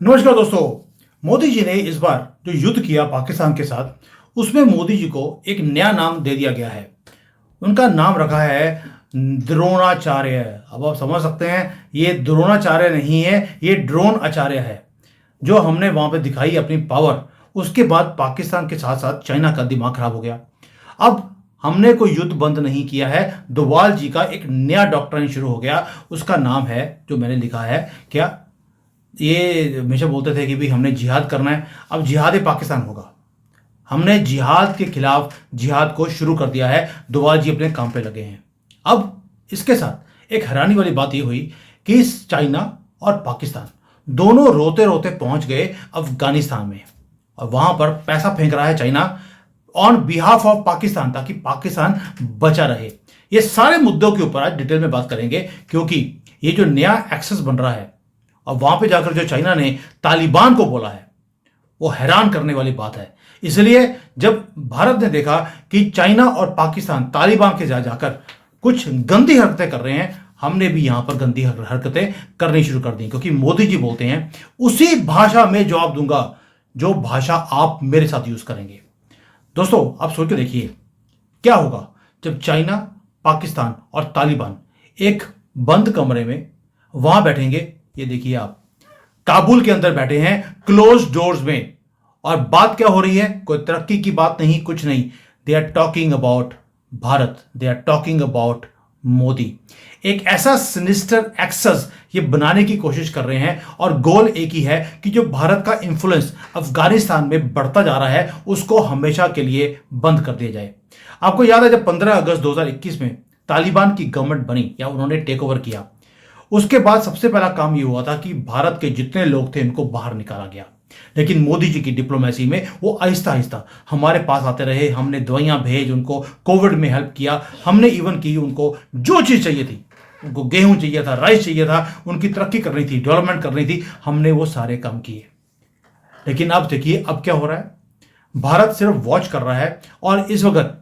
नमस्कार दोस्तों। मोदी जी ने इस बार जो युद्ध किया पाकिस्तान के साथ, उसमें मोदी जी को एक नया नाम दे दिया गया है। उनका नाम रखा है द्रोणाचार्य। अब आप समझ सकते हैं, ये द्रोणाचार्य नहीं है, ये ड्रोन आचार्य है। जो हमने वहां पे दिखाई अपनी पावर, उसके बाद पाकिस्तान के साथ साथ चाइना का दिमाग खराब हो गया। अब हमने कोई युद्ध बंद नहीं किया है। डोवाल जी का एक नया डॉक्ट्राइन शुरू हो गया। उसका नाम है, जो मैंने लिखा है, क्या, ये हमेशा बोलते थे कि भाई हमने जिहाद करना है। अब जिहाद पाकिस्तान होगा। हमने जिहाद के खिलाफ जिहाद को शुरू कर दिया है। डोवाल जी अपने काम पे लगे हैं। अब इसके साथ एक हैरानी वाली बात ये हुई कि चाइना और पाकिस्तान दोनों रोते रोते पहुंच गए अफगानिस्तान में, और वहां पर पैसा फेंक रहा है China on behalf of Pakistan, ताकि पाकिस्तान बचा रहे। ये सारे मुद्दों के ऊपर आज डिटेल में बात करेंगे, क्योंकि ये जो नया एक्सेस बन रहा है और वहां पे जाकर जो चाइना ने तालिबान को बोला है, वो हैरान करने वाली बात है। इसलिए जब भारत ने देखा कि चाइना और पाकिस्तान तालिबान के जाकर कुछ गंदी हरकतें कर रहे हैं, हमने भी यहां पर गंदी हरकतें करनी शुरू कर दी। क्योंकि मोदी जी बोलते हैं उसी भाषा में जवाब दूंगा जो भाषा आप मेरे साथ यूज करेंगे। दोस्तों, आप सोच के देखिए क्या होगा जब चाइना, पाकिस्तान और तालिबान एक बंद कमरे में वहां बैठेंगे। ये देखिए, आप काबुल के अंदर बैठे हैं क्लोज डोर्स में, और बात क्या हो रही है? कोई तरक्की की बात नहीं, कुछ नहीं। They are talking about Bharat, they are talking about Modi. एक ऐसा सिनिस्टर एक्सेस ये बनाने की कोशिश कर रहे हैं, और गोल एक ही है कि जो भारत का इंफ्लुएंस अफगानिस्तान में बढ़ता जा रहा है, उसको हमेशा के लिए बंद कर दिया जाए। आपको याद है जब 15 अगस्त 2021 में तालिबान की गवर्नमेंट बनी या उन्होंने टेक ओवर किया, उसके बाद सबसे पहला काम यह हुआ था कि भारत के जितने लोग थे उनको बाहर निकाला गया। लेकिन मोदी जी की डिप्लोमेसी में वो आहिस्ता आहिस्ता हमारे पास आते रहे। हमने दवाइयां भेज, उनको कोविड में हेल्प किया। हमने इवन की उनको जो चीज चाहिए थी, उनको गेहूं चाहिए था, राइस चाहिए था, उनकी तरक्की करनी थी, डेवलपमेंट करनी थी, हमने वो सारे काम किए। लेकिन अब देखिए अब क्या हो रहा है। भारत सिर्फ वॉच कर रहा है, और इस वक्त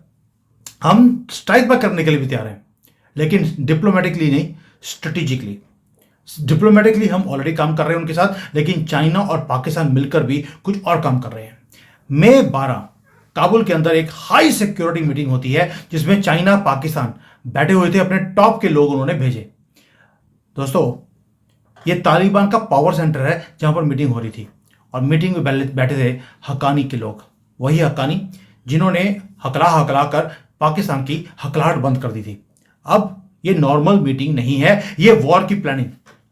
हम स्ट्राइक बैक करने के लिए भी तैयार हैं, लेकिन डिप्लोमेटिकली नहीं, स्ट्रेटेजिकली। डिप्लोमेटिकली हम ऑलरेडी काम कर रहे हैं उनके साथ, लेकिन चाइना और पाकिस्तान मिलकर भी कुछ और काम कर रहे हैं। मई 12 काबुल के अंदर एक हाई सिक्योरिटी मीटिंग होती है, जिसमें चाइना, पाकिस्तान बैठे हुए थे। अपने टॉप के लोग उन्होंने भेजे। दोस्तों, ये तालिबान का पावर सेंटर है जहां पर मीटिंग हो रही थी, और मीटिंग में बैठे थे हक्कानी के लोग। वही हक्कानी जिन्होंने हकला हकला कर पाकिस्तान की हकलाहट बंद कर दी थी। अब ये नॉर्मल मीटिंग नहीं है, ये वॉर की प्लानिंग।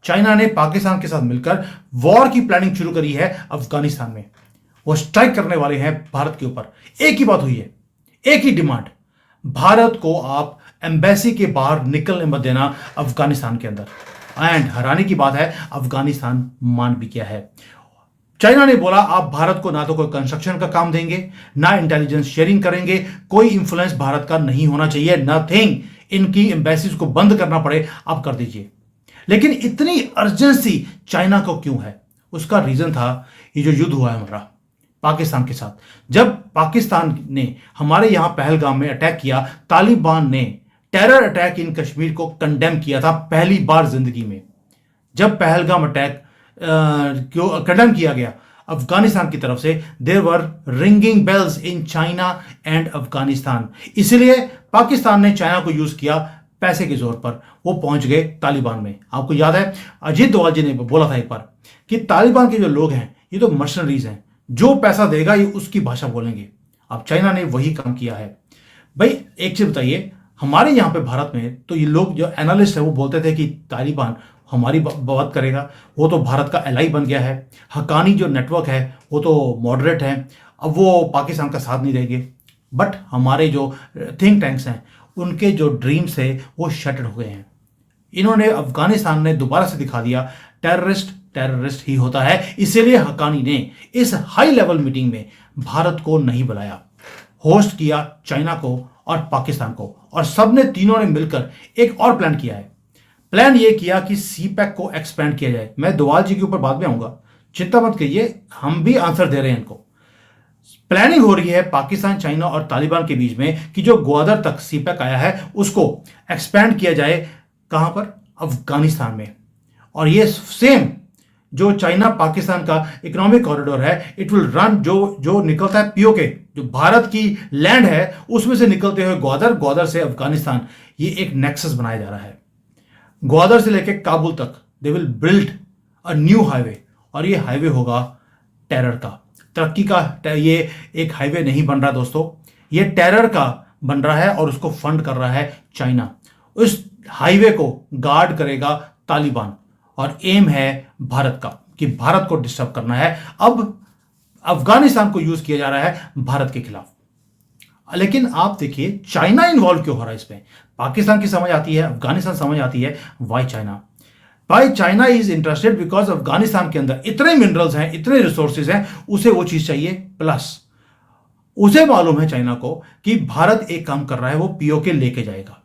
चाइना ने पाकिस्तान के साथ मिलकर वॉर की प्लानिंग शुरू करी है अफगानिस्तान में। वो स्ट्राइक करने वाले हैं भारत के ऊपर। एक ही बात हुई है, एक ही डिमांड, भारत को आप एम्बेसी के बाहर निकलने मत देना अफगानिस्तान के अंदर। एंड हैरानी की बात है, अफगानिस्तान मान भी गया है। चाइना ने बोला आप भारत को ना तो कोई कंस्ट्रक्शन का काम देंगे, ना इंटेलिजेंस शेयरिंग करेंगे, कोई इंफ्लुएंस भारत का नहीं होना चाहिए, नथिंग। इनकी एम्बेसीज को बंद करना पड़े आप कर दीजिए। लेकिन इतनी अर्जेंसी चाइना को क्यों है? उसका रीजन था ये जो युद्ध हुआ है हमारा पाकिस्तान के साथ। जब पाकिस्तान ने हमारे यहां पहलगाम में अटैक किया, तालिबान ने टेरर अटैक इन कश्मीर को कंडेम किया था पहली बार जिंदगी में। जब पहलगाम अटैक क्यों कंडेम किया गया अफगानिस्तान की तरफ से, there were ringing bells in China and Afghanistan. इसलिए पाकिस्तान ने चाइना को यूज किया पैसे के जोर पर। वो पहुंच गए तालिबान में। आपको याद है अजीत डोवाल जी ने बोला था एक बार कि तालिबान के जो लोग हैं ये तो मर्सनरीज हैं, जो पैसा देगा ये उसकी भाषा बोलेंगे। अब चाइना ने वही काम किया है। भाई एक चीज बताइए, हमारे यहां पे भारत में तो ये लोग जो एनालिस्ट है वो बोलते थे कि तालिबान हमारी बात करेगा, वो तो भारत का एलाई बन गया है। हक्कानी जो नेटवर्क है वो तो मॉडरेट है, अब वो पाकिस्तान का साथ नहीं देंगे। बट हमारे जो थिंक टैंक्स हैं उनके जो ड्रीम्स है वो शटर्ड हो गए हैं। इन्होंने, अफगानिस्तान ने दोबारा से दिखा दिया टेररिस्ट टेररिस्ट ही होता है। इसीलिए हक्कानी ने इस हाई लेवल मीटिंग में भारत को नहीं बुलाया, होस्ट किया चाइना को और पाकिस्तान को, और सबने तीनों ने मिलकर एक और प्लान किया है। प्लान ये किया कि सीपैक को एक्सपेंड किया जाए। मैं डोवाल जी के ऊपर बाद में आऊंगा, चिंता मत कीजिए, हम भी आंसर दे रहे हैं इनको। प्लानिंग हो रही है पाकिस्तान, चाइना और तालिबान के बीच में कि जो ग्वादर तक सीपैक आया है उसको एक्सपेंड किया जाए। कहां पर? अफगानिस्तान में। और ये सेम जो चाइना पाकिस्तान का इकोनॉमिक कॉरिडोर है, इट विल रन, जो जो निकलता है पीओके, जो भारत की लैंड है उसमें से निकलते हुए ग्वादर, ग्वादर से अफगानिस्तान, ये एक नेक्सस बनाया जा रहा है। ग्वादर से लेकर काबुल तक they will build a new highway, और ये हाईवे होगा टेरर का, तरक्की का। ये एक हाईवे नहीं बन रहा दोस्तों, ये टेरर का बन रहा है और उसको फंड कर रहा है चाइना। उस हाईवे को गार्ड करेगा तालिबान, और एम है भारत का कि भारत को डिस्टर्ब करना है। अब अफगानिस्तान को यूज किया जा रहा है भारत के खिलाफ। लेकिन आप देखिए चाइना इन्वॉल्व क्यों हो रहा है इसमें। पाकिस्तान की समझ आती है, अफगानिस्तान समझ आती है, वाई चाइना? भाई China is interested because Afghanistan के अंदर इतने मिनरल्स हैं, इतने रिसोर्सेज हैं, उसे वो चीज चाहिए। प्लस उसे मालूम है चाइना को कि भारत एक काम कर रहा है, वो पीओके लेके जाएगा।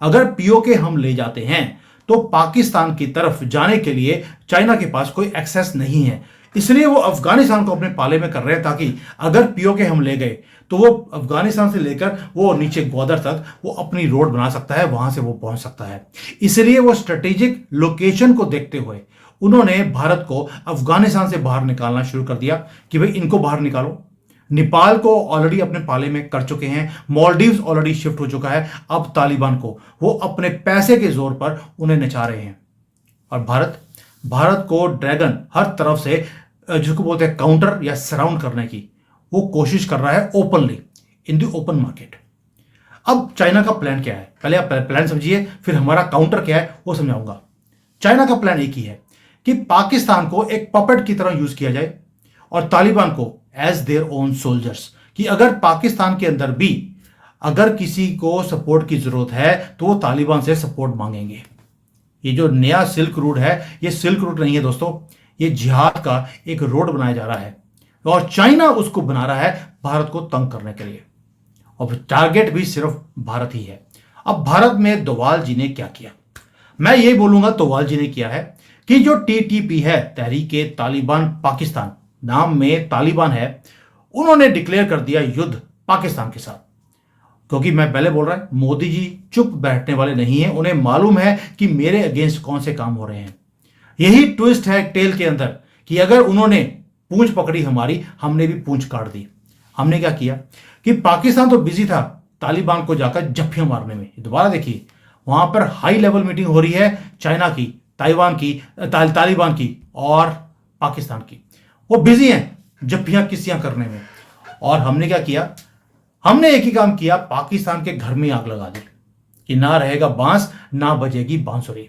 अगर पीओके हम ले जाते हैं तो पाकिस्तान की तरफ जाने के लिए चाइना के पास कोई एक्सेस नहीं है, इसलिए वो अफगानिस्तान को अपने पाले में कर रहे हैं, ताकि अगर पीओके हम ले गए तो वो अफगानिस्तान से लेकर वो नीचे ग्वादर तक वो अपनी रोड बना सकता है, वहां से वो पहुंच सकता है। इसलिए वो स्ट्रेटेजिक लोकेशन को देखते हुए उन्होंने भारत को अफगानिस्तान से बाहर निकालना शुरू कर दिया कि भाई इनको बाहर निकालो। नेपाल को ऑलरेडी अपने पाले में कर चुके हैं, मालदीव्स ऑलरेडी शिफ्ट हो चुका है, अब तालिबान को वो अपने पैसे के जोर पर उन्हें नचा रहे हैं। और भारत को ड्रैगन हर तरफ से, जिसको बोलते हैं काउंटर या सराउंड करने की, वो कोशिश कर रहा है openly in the open market. अब चाइना का प्लान क्या है, पहले आप प्लान समझिए, फिर हमारा काउंटर क्या है वो समझाऊंगा। चाइना का प्लान एक ही है कि पाकिस्तान को एक पपेट की तरह यूज किया जाए और तालिबान को एज देयर ओन सोल्जर्स, कि अगर पाकिस्तान के अंदर भी अगर किसी को सपोर्ट की जरूरत है तो वो तालिबान से सपोर्ट मांगेंगे। ये जो नया सिल्क रूट है, ये सिल्क रूट नहीं है दोस्तों, ये जिहाद का एक रोड बनाया जा रहा है, और चाइना उसको बना रहा है भारत को तंग करने के लिए, और टारगेट भी सिर्फ भारत ही है। अब भारत में डोवाल जी ने क्या किया, मैं ये बोलूंगा डोवाल जी ने किया है कि जो टीटीपी है, तहरीके तालिबान पाकिस्तान, नाम में तालिबान है, उन्होंने डिक्लेयर कर दिया युद्ध पाकिस्तान के साथ। क्योंकि मैं पहले बोल रहा हूं, मोदी जी चुप बैठने वाले नहीं हैं, उन्हें मालूम है कि मेरे अगेंस्ट कौन से काम हो रहे हैं। यही ट्विस्ट है टेल के अंदर कि अगर उन्होंने पूंछ पकड़ी हमारी, हमने भी पूंछ काट दी। हमने क्या किया कि पाकिस्तान तो बिजी था तालिबान को जाकर जफ्फियां मारने में। दोबारा देखिए, वहां पर हाई लेवल मीटिंग हो रही है चाइना की, ताइवान की, तालिबान की और पाकिस्तान की, वो बिजी हैं जफ्फियां किस्सियां करने में। और हमने क्या किया, हमने एक ही काम किया, पाकिस्तान के घर में आग लगा दी कि ना रहेगा बांस ना बजेगी बांसुरी।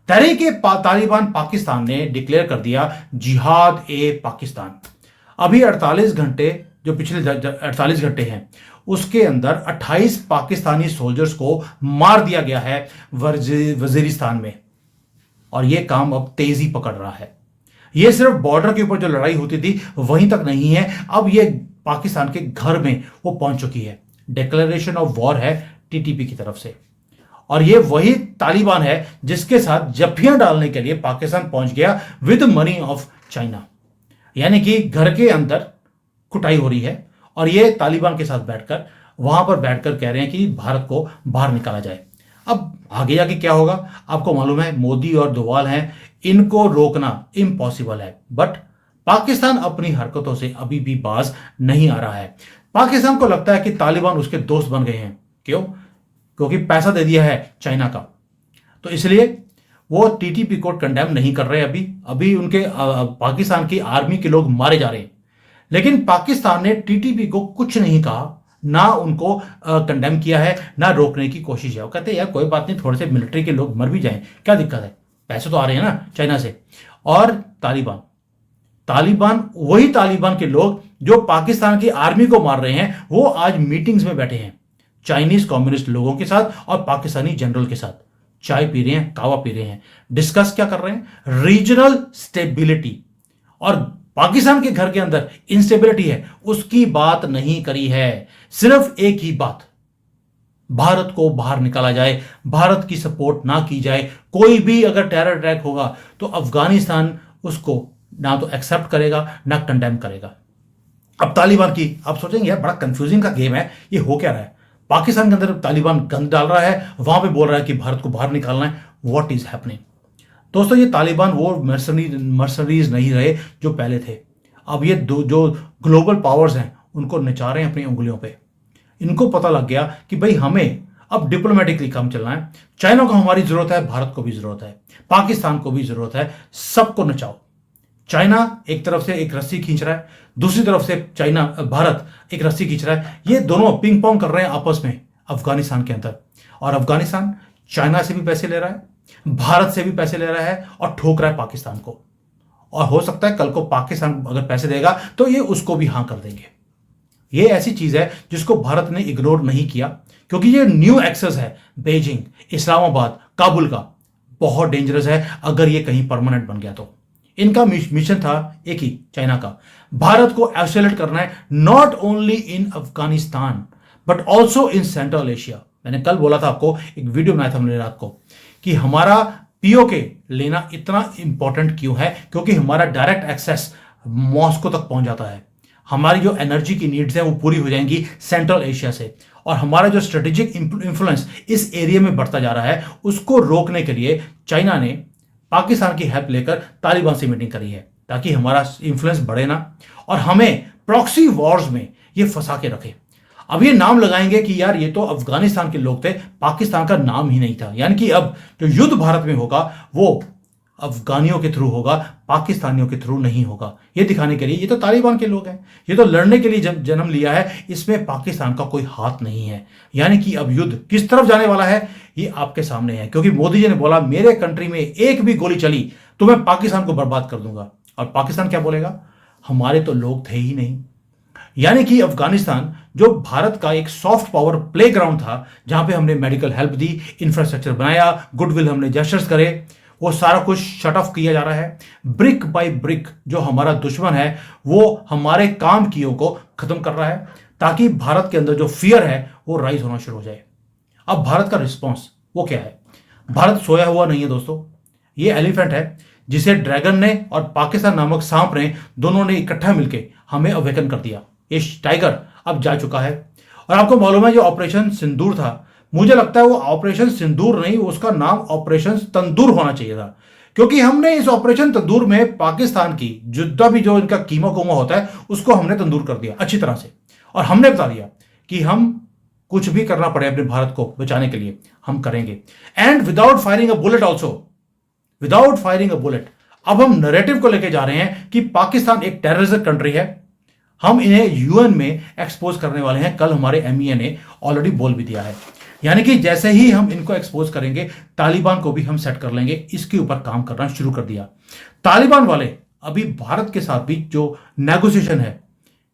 तहरीके तालिबान पाकिस्तान ने डिक्लेयर कर दिया जिहाद ए पाकिस्तान। अभी 48 घंटे, जो पिछले 48 घंटे हैं, उसके अंदर 28 पाकिस्तानी सोल्जर्स को मार दिया गया है वजीरिस्तान में। और यह काम अब तेजी पकड़ रहा है। यह सिर्फ बॉर्डर के ऊपर जो लड़ाई होती थी वहीं तक नहीं है, अब यह पाकिस्तान के घर में वो पहुंच चुकी है। डिक्लेरेशन ऑफ वॉर है टीटीपी की तरफ से, और ये वही तालिबान है जिसके साथ जफ्फियां डालने के लिए पाकिस्तान पहुंच गया विद मनी ऑफ चाइना। यानी कि घर के अंदर कुटाई हो रही है, और ये तालिबान के साथ बैठकर, वहां पर बैठकर कह रहे हैं कि भारत को बाहर निकाला जाए। अब आगे जाके क्या होगा आपको मालूम है, मोदी और डोवाल हैं, इनको रोकना इम्पॉसिबल है। बट पाकिस्तान अपनी हरकतों से अभी भी बाज नहीं आ रहा है। पाकिस्तान को लगता है कि तालिबान उसके दोस्त बन गए हैं। क्यों? क्योंकि पैसा दे दिया है चाइना का, तो इसलिए वो टीटीपी को कंडेम नहीं कर रहे। अभी उनके पाकिस्तान की आर्मी के लोग मारे जा रहे हैं, लेकिन पाकिस्तान ने टीटीपी को कुछ नहीं कहा, ना उनको कंडेम किया है, ना रोकने की कोशिश है। वो कहते हैं यार कोई बात नहीं, थोड़े से मिलिट्री के लोग मर भी जाएं, क्या दिक्कत है, पैसे तो आ रहे हैं ना चाइना से। और तालिबान वही तालिबान के लोग जो पाकिस्तान की आर्मी को मार रहे हैं, वो आज मीटिंग्स में बैठे हैं चाइनीज कम्युनिस्ट लोगों के साथ और पाकिस्तानी जनरल के साथ, चाय पी रहे हैं, कावा पी रहे हैं। डिस्कस क्या कर रहे हैं? Regional stability. और पाकिस्तान के घर के अंदर इंस्टेबिलिटी है, उसकी बात नहीं करी है। सिर्फ एक ही बात, भारत को बाहर निकाला जाए, भारत की सपोर्ट ना की जाए। कोई भी अगर टेरर अटैक होगा तो अफगानिस्तान उसको ना तो एक्सेप्ट करेगा ना कंडेम करेगा। अब तालिबान की आप सोचेंगे यार बड़ा कंफ्यूजिंग का गेम है, ये हो क्या रहा है? पाकिस्तान के अंदर तालिबान गंद डाल रहा है, वहां पे बोल रहा है कि भारत को बाहर निकालना है। What is happening? दोस्तों ये तालिबान वो मर्सनरीज नहीं रहे जो पहले थे। अब ये जो ग्लोबल पावर्स हैं उनको नचा रहे हैं अपनी उंगलियों पे। इनको पता लग गया कि भाई हमें अब डिप्लोमेटिकली काम चलना है। चाइना को हमारी जरूरत है, भारत को भी जरूरत है, पाकिस्तान को भी जरूरत है, सबको नचाओ। चाइना एक तरफ से एक रस्सी खींच रहा है, दूसरी तरफ से भारत एक रस्सी खींच रहा है। ये दोनों पिंग पोंग कर रहे हैं आपस में अफगानिस्तान के अंदर। और अफगानिस्तान चाइना से भी पैसे ले रहा है, भारत से भी पैसे ले रहा है और ठोक रहा है पाकिस्तान को। और हो सकता है कल को पाकिस्तान अगर पैसे देगा तो ये उसको भी हां कर देंगे। ये ऐसी चीज है जिसको भारत ने इग्नोर नहीं किया, क्योंकि ये न्यू एक्सेस है बेजिंग, इस्लामाबाद, काबुल का, बहुत डेंजरस है अगर ये कहीं परमानेंट बन गया तो। इनका मिशन था एक ही, चाइना का, भारत को आइसोलेट करना है, not only in Afghanistan but also in central Asia. मैंने कल बोला था आपको, एक वीडियो बनाया था हमने रात को, कि हमारा पीओके लेना इतना इंपॉर्टेंट क्यों है, क्योंकि हमारा डायरेक्ट एक्सेस मॉस्को तक पहुंच जाता है। हमारी जो एनर्जी की नीड्स हैं वो पूरी हो जाएंगी सेंट्रल एशिया से, और हमारा जो स्ट्रेटेजिक इंफ्लुएंस इस एरिया में बढ़ता जा रहा है, उसको रोकने के लिए चाइना ने पाकिस्तान की हेल्प लेकर तालिबान से मीटिंग करी है, ताकि हमारा इंफ्लुएंस बढ़े ना और हमें प्रॉक्सी वॉर्स में ये फंसा के रखे। अब ये नाम लगाएंगे कि यार ये तो अफगानिस्तान के लोग थे, पाकिस्तान का नाम ही नहीं था। यानी कि अब जो युद्ध भारत में होगा वो अफगानियों के थ्रू होगा, पाकिस्तानियों के थ्रू नहीं होगा। ये दिखाने के लिए ये तो तालिबान के लोग हैं, ये तो लड़ने के लिए जन्म लिया है, इसमें पाकिस्तान का कोई हाथ नहीं है। यानी कि अब युद्ध किस तरफ जाने वाला है ये आपके सामने है, क्योंकि मोदी जी ने बोला मेरे कंट्री में एक भी गोली चली तो मैं पाकिस्तान को बर्बाद कर दूंगा। और पाकिस्तान क्या बोलेगा, हमारे तो लोग थे ही नहीं। यानी कि अफगानिस्तान जो भारत का एक सॉफ्ट पावर प्लेग्राउंड था, जहां पे हमने मेडिकल हेल्प दी, इंफ्रास्ट्रक्चर बनाया, गुडविल हमने जेस्चर्स करे, वो सारा कुछ शट ऑफ किया जा रहा है। ब्रिक बाय ब्रिक जो हमारा दुश्मन है वो हमारे काम कियों को खत्म कर रहा है, ताकि भारत के अंदर जो फियर है वो राइज होना शुरू हो जाए। अब भारत का रिस्पॉन्स वो क्या है? भारत सोया हुआ नहीं है दोस्तों, ये एलिफेंट है जिसे ड्रैगन ने और पाकिस्तान नामक सांप ने, दोनों ने इकट्ठा मिलकर हमें अवेकन कर दिया। ये टाइगर अब जा चुका है। और आपको मालूम है जो ऑपरेशन सिंदूर था, मुझे लगता है वो ऑपरेशन सिंदूर नहीं, उसका नाम ऑपरेशन तंदूर होना चाहिए था, क्योंकि हमने इस ऑपरेशन तंदूर में पाकिस्तान की जितना भी जो इनका कीमा कुमा होता है उसको हमने तंदूर कर दिया अच्छी तरह से। और हमने बता दिया कि हम कुछ भी करना पड़े अपने भारत को बचाने के लिए हम करेंगे, and without firing a bullet also, without firing a bullet. अब हम नैरेटिव को लेकर जा रहे हैं कि पाकिस्तान एक टेररिस्ट कंट्री है, हम इन्हें यूएन में एक्सपोज करने वाले हैं। कल हमारे एमईए ने ऑलरेडी बोल भी दिया है। यानी कि जैसे ही हम इनको एक्सपोज करेंगे तालिबान को भी हम सेट कर लेंगे, इसके ऊपर काम करना शुरू कर दिया। तालिबान वाले अभी भारत के साथ भी जो नेगोशिएशन है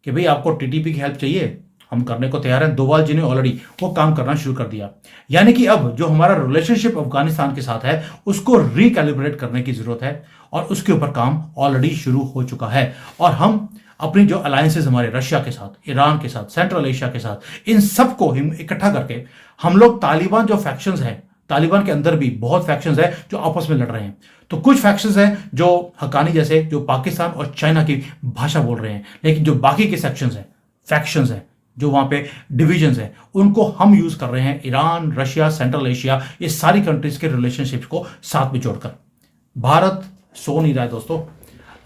कि भाई आपको टीटीपी की हेल्प चाहिए, हम करने को तैयार हैं, डोवाल जी ने ऑलरेडी वो काम करना शुरू कर दिया। यानी कि अब जो हमारा रिलेशनशिप अफगानिस्तान के साथ है उसको रिकैलिब्रेट करने की जरूरत है, और उसके ऊपर काम ऑलरेडी शुरू हो चुका है। और हम अपनी जो अलायंसेस हमारे रशिया के साथ, ईरान के साथ, सेंट्रल एशिया के साथ, इन सबको हम इकट्ठा करके हम लोग तालिबान जो फैक्शंस हैं, तालिबान के अंदर भी बहुत फैक्शंस हैं जो आपस में लड़ रहे हैं। तो कुछ फैक्शंस हैं जो हक्कानी जैसे जो पाकिस्तान और चाइना की भाषा बोल रहे हैं, लेकिन जो बाकी के सेक्शंस हैं, फैक्शंस हैं, जो वहां पे डिविजन्स हैं, उनको हम यूज कर रहे हैं ईरान, रशिया, सेंट्रल एशिया, ये सारी कंट्रीज के रिलेशनशिप्स को साथ में जोड़कर। भारत सो नहीं रहा है दोस्तों।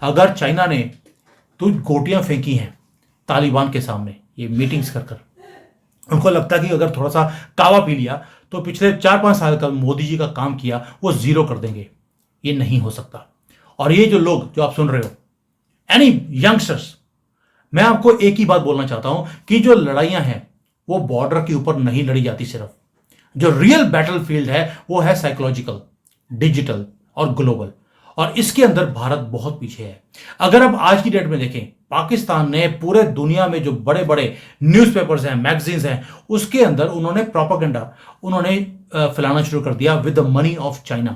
अगर चाइना ने तो गोटियां फेंकी हैं तालिबान के सामने ये मीटिंग्स कर कर, उनको लगता है कि अगर थोड़ा सा कावा पी लिया तो पिछले 4-5 साल का मोदी जी का काम किया वो जीरो कर देंगे। ये नहीं हो सकता। और ये जो लोग जो आप सुन रहे हो, एनी यंगस्टर्स, मैं आपको एक ही बात बोलना चाहता हूं कि जो लड़ाइयां हैं वो बॉर्डर के ऊपर नहीं लड़ी जाती। सिर्फ जो रियल बैटलफील्ड है वो है साइकोलॉजिकल, डिजिटल और ग्लोबल, और इसके अंदर भारत बहुत पीछे है। अगर आप आज की डेट में देखें, पाकिस्तान ने पूरे दुनिया में जो बड़े बड़े न्यूज़पेपर्स हैं, मैगजीन्स हैं, उसके अंदर उन्होंने प्रोपागेंडा उन्होंने फैलाना शुरू कर दिया with the money of China.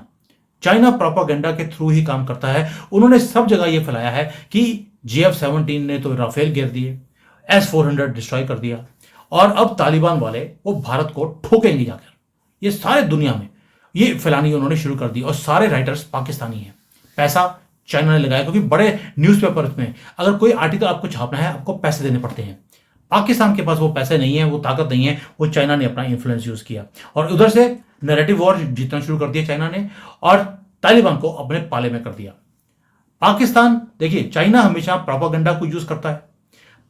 China propaganda के थ्रू ही काम करता है। उन्होंने सब जगह यह फैलाया है कि JF-17 ने तो राफेल गिर दिए, S-400 डिस्ट्रॉय कर दिया, और अब तालिबान वाले वो भारत को ठोकेंगे जाकर। ये सारे दुनिया में ये फैलानी उन्होंने शुरू कर दी, और सारे राइटर्स पाकिस्तानी हैं। पैसा चाइना ने लगाया, क्योंकि बड़े न्यूज़पेपर्स में अगर कोई आर्टिकल आपको छापना है आपको पैसे देने पड़ते हैं। पाकिस्तान के पास वो पैसे नहीं है, वो ताकत नहीं है, वो चाइना ने अपना इन्फ्लुएंस यूज किया और उधर से नैरेटिव वॉर जीतना शुरू कर दिया चाइना ने। और तालिबान को अपने पाले में कर दिया। पाकिस्तान, देखिए चाइना हमेशा प्रोपागेंडा को यूज करता है,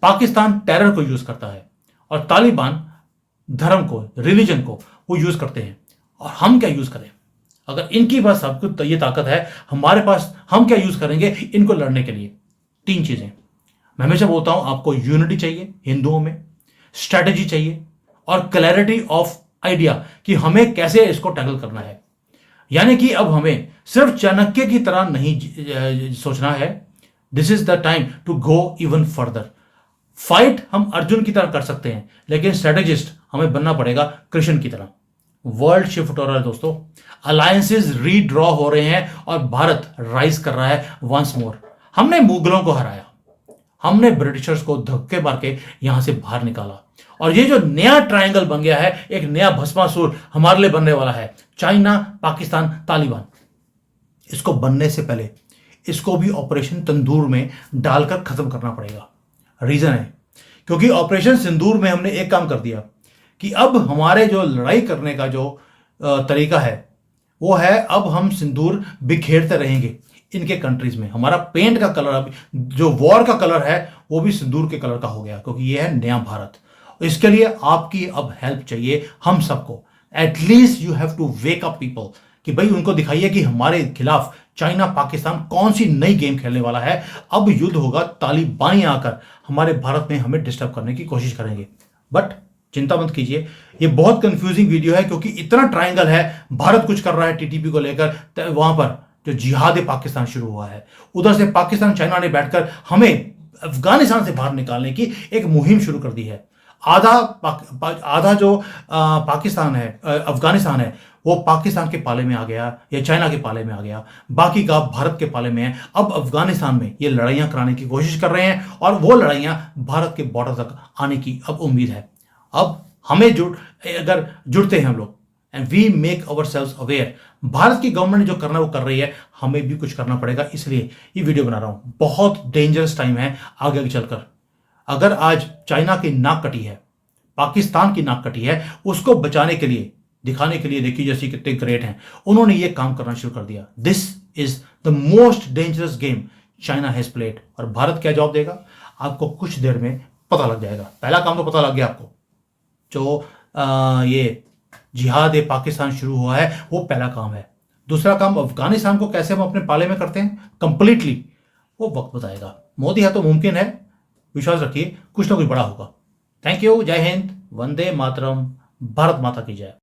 पाकिस्तान टेरर को यूज करता है, और तालिबान धर्म को, रिलीजन को वो यूज करते हैं। और हम क्या यूज करें? अगर इनकी पास सब कुछ ये ताकत है, हमारे पास, हम क्या यूज करेंगे इनको लड़ने के लिए? तीन चीजें मैं हमेशा बोलता हूं, आपको यूनिटी चाहिए हिंदुओं में, स्ट्रेटेजी चाहिए, और क्लैरिटी ऑफ आइडिया कि हमें कैसे इसको टैकल करना है। यानी कि अब हमें सिर्फ चाणक्य की तरह नहीं सोचना है, this is the time to go even further. Fight हम अर्जुन की तरह कर सकते हैं, लेकिन स्ट्रेटेजिस्ट हमें बनना पड़ेगा कृष्ण की तरह। वर्ल्ड शिफ्ट हो रहा है दोस्तों, अलायंसेस रीड्रॉ हो रहे हैं, और भारत राइज कर रहा है वंस मोर। हमने मुगलों को हराया, हमने ब्रिटिशर्स को धक्के मार के यहां से बाहर निकाला, और ये जो नया ट्रायंगल बन गया है, एक नया भस्मासुर हमारे लिए बनने वाला है, चाइना, पाकिस्तान, तालिबान। इसको बनने से पहले इसको भी ऑपरेशन तंदूर में डालकर खत्म करना पड़ेगा। रीजन है क्योंकि ऑपरेशन सिंदूर में हमने एक काम कर दिया कि अब हमारे जो लड़ाई करने का जो तरीका है वो है, अब हम सिंदूर बिखेरते रहेंगे इनके कंट्रीज में। हमारा पेंट का कलर, अब जो वॉर का कलर है वो भी सिंदूर के कलर का हो गया, क्योंकि ये है नया भारत। इसके लिए आपकी अब हेल्प चाहिए हम सबको। At least you have to wake up people कि भाई उनको दिखाइए कि हमारे खिलाफ चाइना, पाकिस्तान कौन सी नई गेम खेलने वाला है। अब युद्ध होगा, तालिबानी आकर हमारे भारत में हमें डिस्टर्ब करने की कोशिश करेंगे। बट चिंता मत कीजिए, ये बहुत कंफ्यूजिंग वीडियो है, क्योंकि इतना ट्रायंगल है। भारत कुछ कर रहा है टीटीपी को लेकर, वहां पर जो जिहाद पाकिस्तान शुरू हुआ है, उधर से पाकिस्तान, चाइना ने बैठकर हमें अफगानिस्तान से बाहर निकालने की एक मुहिम शुरू कर दी है। आधा जो पाकिस्तान है, अफगानिस्तान है, वो पाकिस्तान के पाले में आ गया या चाइना के पाले में आ गया, बाकी का भारत के पाले में है। अब अफगानिस्तान में ये लड़ाइयां कराने की कोशिश कर रहे हैं, और वो लड़ाइयां भारत के बॉर्डर तक आने की अब उम्मीद है। अब हमें अगर जुड़ते हैं हम लोग, and we make ourselves aware, Bharat की गवर्नमेंट जो करना है वो कर रही है, हमें भी कुछ करना पड़ेगा। इसलिए ये वीडियो बना रहा हूं। बहुत डेंजरस टाइम है आगे चलकर। अगर आज चाइना की नाक कटी है, पाकिस्तान की नाक कटी है, उसको बचाने के लिए, दिखाने के लिए, देखिए जैसे कितने ग्रेट हैं, उन्होंने ये काम करना शुरू कर दिया। This is the most dangerous game China has played. और भारत क्या जवाब देगा आपको कुछ देर में पता लग जाएगा। पहला काम तो पता लग गया आपको, जो ये जिहाद पाकिस्तान शुरू हुआ है वो पहला काम है। दूसरा काम, अफगानिस्तान को कैसे हम अपने पाले में करते हैं कंप्लीटली, वो वक्त बताएगा। मोदी है तो मुमकिन है, विश्वास रखिए कुछ ना कुछ बड़ा होगा। थैंक यू, जय हिंद, वंदे मातरम, भारत माता की जय।